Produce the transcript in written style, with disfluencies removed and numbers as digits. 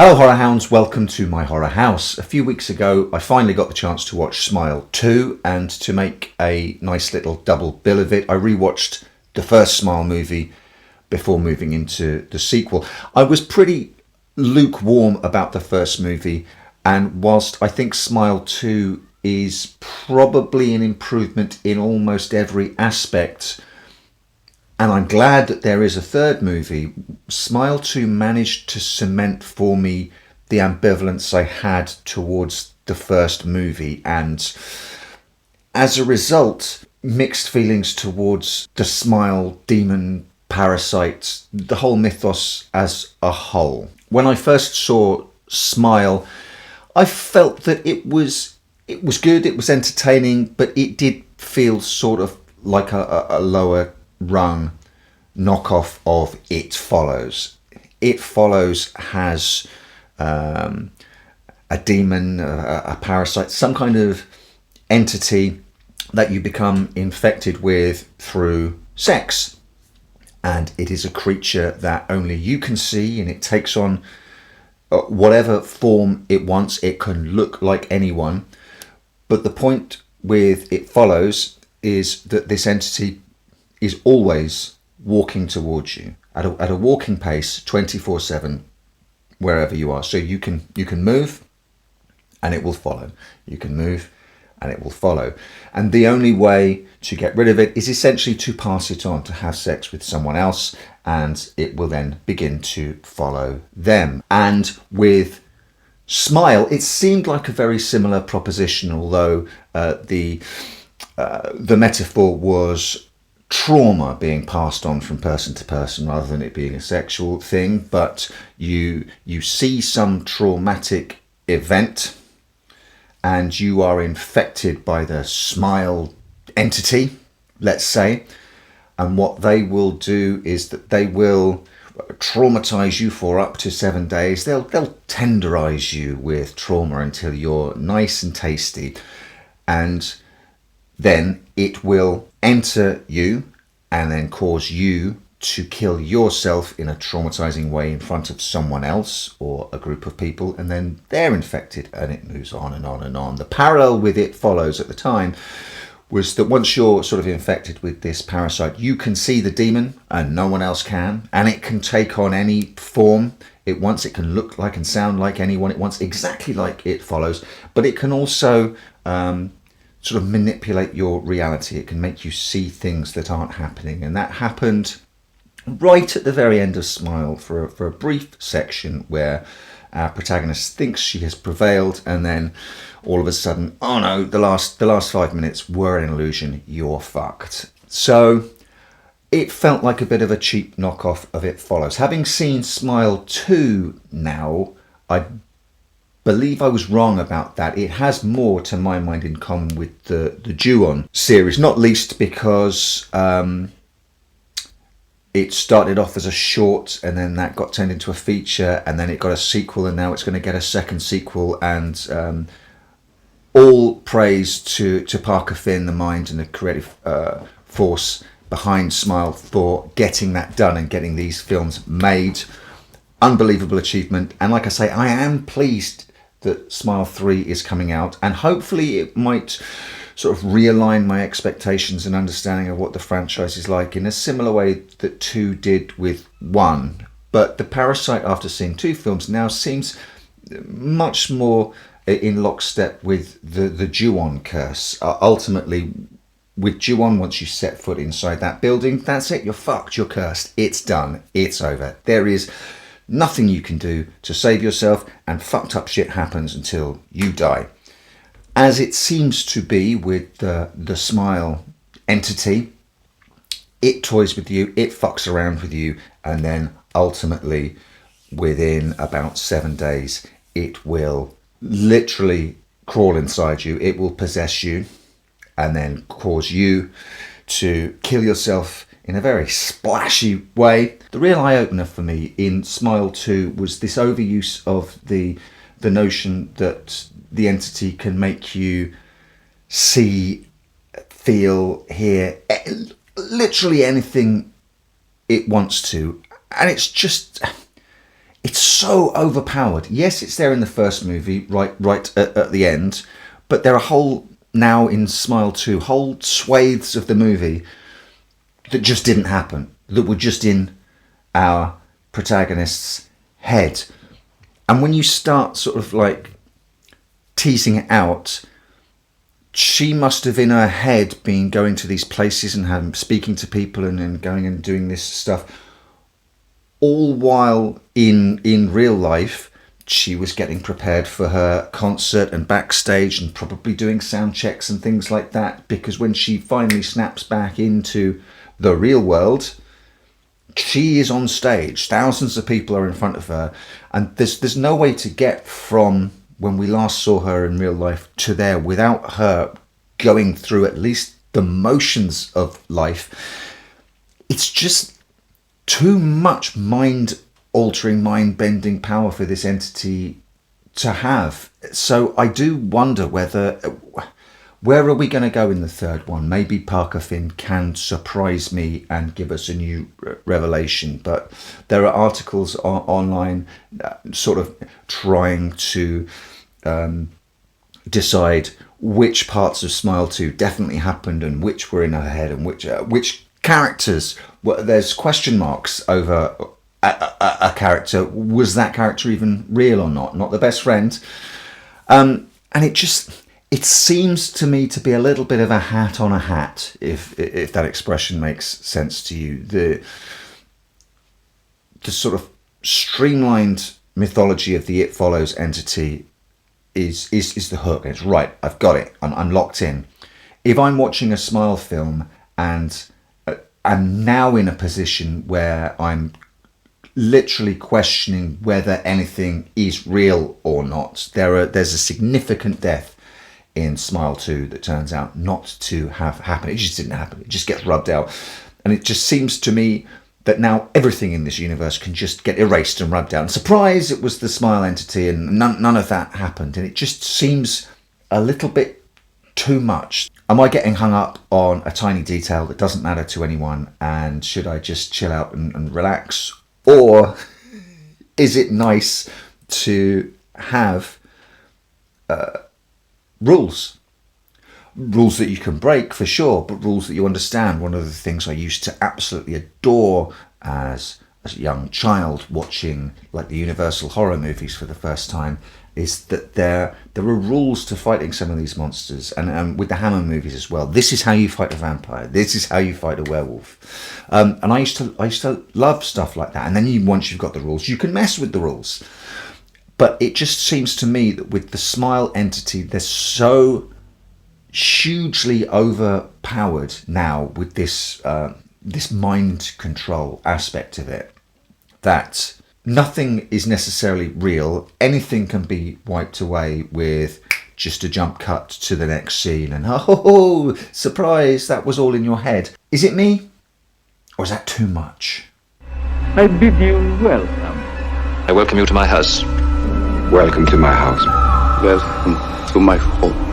Hello horror hounds, welcome to my horror house. A few weeks ago I finally got the chance to watch Smile 2, and to make a nice little double bill of it I rewatched the first Smile movie before moving into the sequel. I was pretty lukewarm about the first movie, and whilst I think Smile 2 is probably an improvement in almost every aspect, and I'm glad that there is a third movie, Smile 2 managed to cement for me the ambivalence I had towards the first movie, and as a result, mixed feelings towards the Smile demon parasite, the whole mythos as a whole. When I first saw Smile, I felt that it was good, it was entertaining, but it did feel sort of like a lower rung knockoff of It Follows. It Follows has a demon, a parasite, some kind of entity that you become infected with through sex. And it is a creature that only you can see, and it takes on whatever form it wants. It can look like anyone. But the point with It Follows is that this entity is always walking towards you at a walking pace 24/7 wherever you are. So you can move and it will follow. You can move and it will follow. And the only way to get rid of it is essentially to pass it on, to have sex with someone else, and it will then begin to follow them. And with Smile, it seemed like a very similar proposition, although the metaphor was trauma being passed on from person to person rather than it being a sexual thing. But you see some traumatic event and you are infected by the Smile entity, let's say, and what they will do is that they will traumatize you for up to 7 days. They'll tenderize you with trauma until you're nice and tasty, and then it will enter you and then cause you to kill yourself in a traumatizing way in front of someone else or a group of people, and then they're infected, and it moves on and on and on. The parallel with It Follows at the time was that once you're sort of infected with this parasite, you can see the demon and no one else can, and it can take on any form it wants. It can look like and sound like anyone it wants, exactly like It Follows, but it can also sort of manipulate your reality. It can make you see things that aren't happening, and that happened right at the very end of Smile for a brief section where our protagonist thinks she has prevailed, and then all of a sudden, oh no, the last 5 minutes were an illusion, you're fucked. So it felt like a bit of a cheap knockoff of It Follows. Having seen Smile 2 now, I believe I was wrong about that. It has more, to my mind, in common with the Ju-On series, not least because it started off as a short, and then that got turned into a feature, and then it got a sequel, and now it's going to get a second sequel. And all praise to Parker Finn, the mind and the creative force behind Smile, for getting that done and getting these films made. Unbelievable achievement. And like I say, I am pleased that Smile 3 is coming out, and hopefully it might sort of realign my expectations and understanding of what the franchise is like in a similar way that 2 did with 1. But the parasite, after seeing 2 films now, seems much more in lockstep with the Ju-On curse. Ultimately, with Ju-On, once you set foot inside that building, that's it, you're fucked, you're cursed, it's done, it's over. There is nothing you can do to save yourself, and fucked up shit happens until you die. As it seems to be with the Smile entity, it toys with you, it fucks around with you, and then ultimately, within about 7 days, it will literally crawl inside you. It will possess you and then cause you to kill yourself in a very splashy way. The real eye-opener for me in Smile 2 was this overuse of the notion that the entity can make you see, feel, hear literally anything it wants to. And it's just, It's so overpowered. Yes, it's there in the first movie, right at the end, but there are now in Smile 2, whole swathes of the movie that just didn't happen, that were just in our protagonist's head. And when you start sort of like teasing it out, she must have in her head been going to these places and speaking to people and going and doing this stuff, all while in real life she was getting prepared for her concert and backstage and probably doing sound checks and things like that, because when she finally snaps back into the real world, she is on stage, thousands of people are in front of her, and there's no way to get from when we last saw her in real life to there without her going through at least the motions of life. It's just too much mind-altering, mind-bending power for this entity to have. So I do wonder where are we going to go in the third one? Maybe Parker Finn can surprise me and give us a new revelation. But there are articles online sort of trying to decide which parts of Smile 2 definitely happened and which were in her head and which characters. There's question marks over a character. Was that character even real or not? Not the best friend. And it seems to me to be a little bit of a hat on a hat, if that expression makes sense to you. The sort of streamlined mythology of the It Follows entity is the hook. It's right, I've got it, I'm locked in. If I'm watching a Smile film and I'm now in a position where I'm literally questioning whether anything is real or not, there's a significant death in Smile 2 that turns out not to have happened. It just didn't happen. It just gets rubbed out. And it just seems to me that now everything in this universe can just get erased and rubbed out. And surprise, it was the Smile entity, and none of that happened. And it just seems a little bit too much. Am I getting hung up on a tiny detail that doesn't matter to anyone? And should I just chill out and relax? Or is it nice to have rules that you can break, for sure, but rules that you understand? One of the things I used to absolutely adore as a young child watching like the Universal horror movies for the first time is that there are rules to fighting some of these monsters, and with the Hammer movies as well. This is how you fight a vampire. This is how you fight a werewolf. And I used to love stuff like that. And then once you've got the rules, you can mess with the rules. But it just seems to me that with the Smile entity, they're so hugely overpowered now with this mind control aspect of it, that nothing is necessarily real. Anything can be wiped away with just a jump cut to the next scene. And oh, surprise, that was all in your head. Is it me? Or is that too much? I bid you welcome. I welcome you to my house. Welcome to my house. Welcome to my home.